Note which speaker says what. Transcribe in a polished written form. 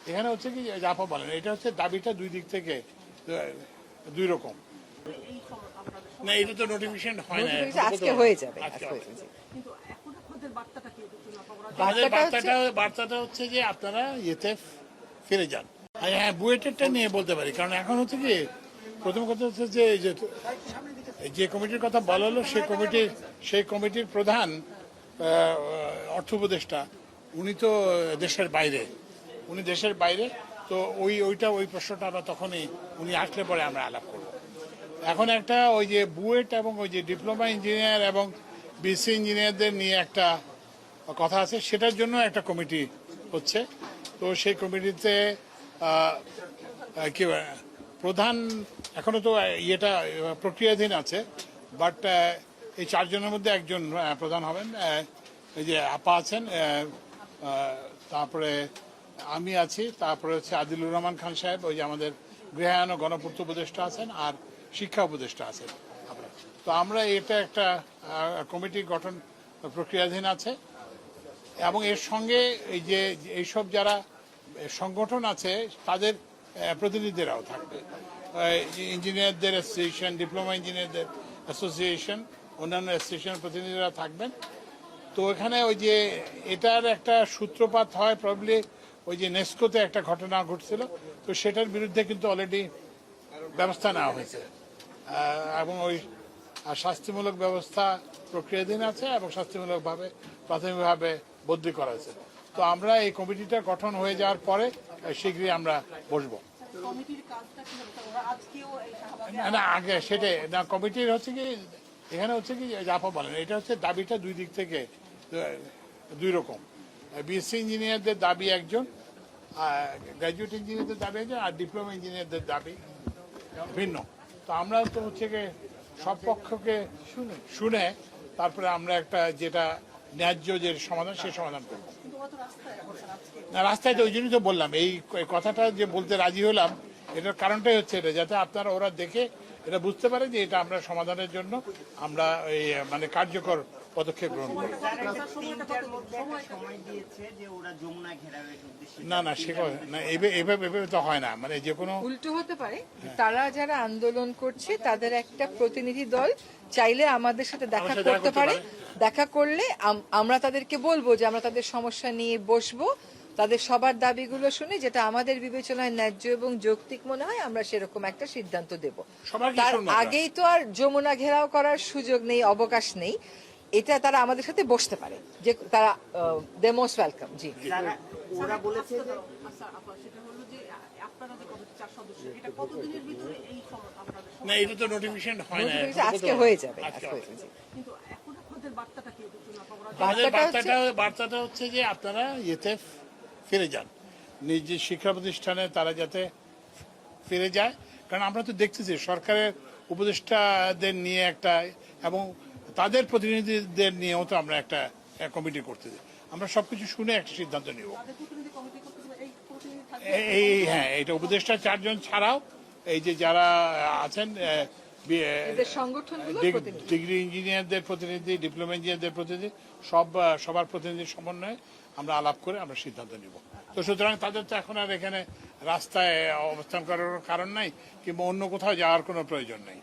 Speaker 1: এখানে হচ্ছে কি আপা বলেন, এটা হচ্ছে দাবিটা দুই দিক থেকে দুই রকম। না, এটা তো নোটিফিকেশন হয় না,
Speaker 2: আজকে হয়ে যাবে।
Speaker 1: আজকে হবে।
Speaker 3: কিন্তু এখন আপনাদের বার্তাটা কি?
Speaker 1: আমাদের বার্তাটা হচ্ছে যে আপনারা ইয়েতে ফিরে যান। আর হ্যাঁ, বুয়েটেরটা নিয়ে বলতে পারি, কারণ এখন হচ্ছে কি প্রথম কথা হচ্ছে যে যে কমিটির কথা বলা হলো সেই কমিটির প্রধান অর্থ উপদেষ্টা উনি তো দেশের বাইরে, তো ওই প্রশ্নটা আমরা তখনই উনি আসলে পরে আমরা আলাপ করব। এখন একটা ওই যে বুয়েট এবং ওই যে ডিপ্লোমা ইঞ্জিনিয়ার এবং বিসি ইঞ্জিনিয়ারদের নিয়ে একটা কথা আছে, সেটার জন্য একটা কমিটি হচ্ছে। তো সেই কমিটিতে কি প্রধান এখনো তো ইয়েটা প্রক্রিয়াধীন আছে, বাট এই চারজনের মধ্যে একজন প্রধান হবেন। এই যে আপা আছেন, তারপরে আমি আছি, তারপরে হচ্ছে আদিলুর রহমান খান সাহেব, ওই যে আমাদের গৃহায়ন ও গণপূর্ত উপদেষ্টা আছেন, আর শিক্ষা উপদেষ্টা আছেন। তো আমরা এটা একটা কমিটি গঠন প্রক্রিয়াধীন আছে, এবং এর সঙ্গে এই যে এইসব যারা সংগঠন আছে তাদের প্রতিনিধিরাও থাকবে। ইঞ্জিনিয়ারদের অ্যাসোসিয়েশন, ডিপ্লোমা ইঞ্জিনিয়ারদের অ্যাসোসিয়েশন, অন্যান্য অ্যাসোসিয়েশনের প্রতিনিধিরা থাকবেন। তো এখানে ওই যে এটার একটা সূত্রপাত হয় প্রবলি ওই যে নেস্কোতে একটা ঘটনা ঘটছিল, তো সেটার বিরুদ্ধে কিন্তু অলরেডি ব্যবস্থা নেওয়া হয়েছে, এবং ওই শাস্তিমূলক ব্যবস্থা প্রক্রিয়াধীন আছে এবং শাস্তিমূলকভাবে প্রাথমিকভাবে বদলি করা হয়েছে। তো আমরা এই কমিটিটা গঠন হয়ে যাওয়ার পরে শীঘ্রই আমরা বসবো। না, আগে সেটাই না, কমিটির হচ্ছে কি এখানে হচ্ছে কি আপা বলেন, এটা হচ্ছে দাবিটা দুই দিক থেকে দুই রকম। বিএসসি ইঞ্জিনিয়ারদের দাবি একজন, গ্র্যাজুয়েট ইঞ্জিনিয়ারদের দাবি একজন, আর ডিপ্লোমা ইঞ্জিনিয়ারদের দাবি ভিন্ন। তো আমরা তো হচ্ছে কি সব পক্ষকে শুনে তারপরে আমরা একটা যেটা ন্যায্য যে সমাধান, সেই সমাধান করবো। না, রাস্তায় তো ওই জন্যই তো বললাম, এই কথাটা যে বলতে রাজি হলাম, এটার কারণটাই হচ্ছে এটা, যাতে আপনারা ওরা দেখে এটা বুঝতে পারে যে এটা আমরা সমাধানের জন্য আমরা এই মানে কার্যকর পদক্ষেপ গ্রহণ করব। না না, সে না, এভাবে তো হয় না, মানে যে কোনো
Speaker 2: উল্টো হতে পারে। তারা যারা আন্দোলন করছে তাদের একটা প্রতিনিধি দল চাইলে আমাদের সাথে দেখা করতে পারে। দেখা করলে আমরা তাদেরকে বলবো যে আমরা তাদের সমস্যা নিয়ে বসবো, তাদের সবার দাবিগুলো শুনে যেটা আমাদের বিবেচনায় ন্যায্য এবং যৌক্তিক মনে হয় আমরা সেরকম একটা সিদ্ধান্ত দেব। তার আগেই তো আর যমুনা ঘেরাও করার সুযোগ নেই, অবকাশ নেই। এটা তারা আমাদের সাথে বসতে পারে, যে তারা দে মোস্ট ওয়েলকাম। জি,
Speaker 3: ওরা বলেছে যে আপনারা যে কমিটি 4 সদস্য, এটা কতদিনের ভিতরে এই আপনাদের
Speaker 1: না, এটা তো নোটিফিকেশন হয় না,
Speaker 2: আজকে হয়ে যাবে।
Speaker 3: কিন্তু এখন আপনাদের বার্তাটা কি?
Speaker 1: আমাদের বার্তাটা হচ্ছে যে আপনারা ইয়েতে ফিরে যান, নিজ শিক্ষা প্রতিষ্ঠানে তারা যাতে ফিরে যায়। কারণ আমরা তো দেখতেছি সরকারের উপদেষ্টাদের নিয়ে একটা এবং তাদের প্রতিনিধিদের নিয়েও তো আমরা একটা কমিটি করতেছি। আমরা সবকিছু শুনে একটা সিদ্ধান্ত নিব। হ্যাঁ, এটা উপদেষ্টা 4 জন ছাড়াও এই যে যারা আছেন ডিগ্রি ইঞ্জিনিয়ারদের প্রতিনিধি, ডিপ্লোমা ইঞ্জিনিয়ারদের প্রতিনিধি, সবার প্রতিনিধির সমন্বয়ে আমরা আলাপ করে আমরা সিদ্ধান্ত নিব। তো সুতরাং তাদের তো এখন আর এখানে রাস্তায় অবস্থান করার কারণ নাই, কিংবা অন্য কোথাও যাওয়ার কোনো প্রয়োজন নেই।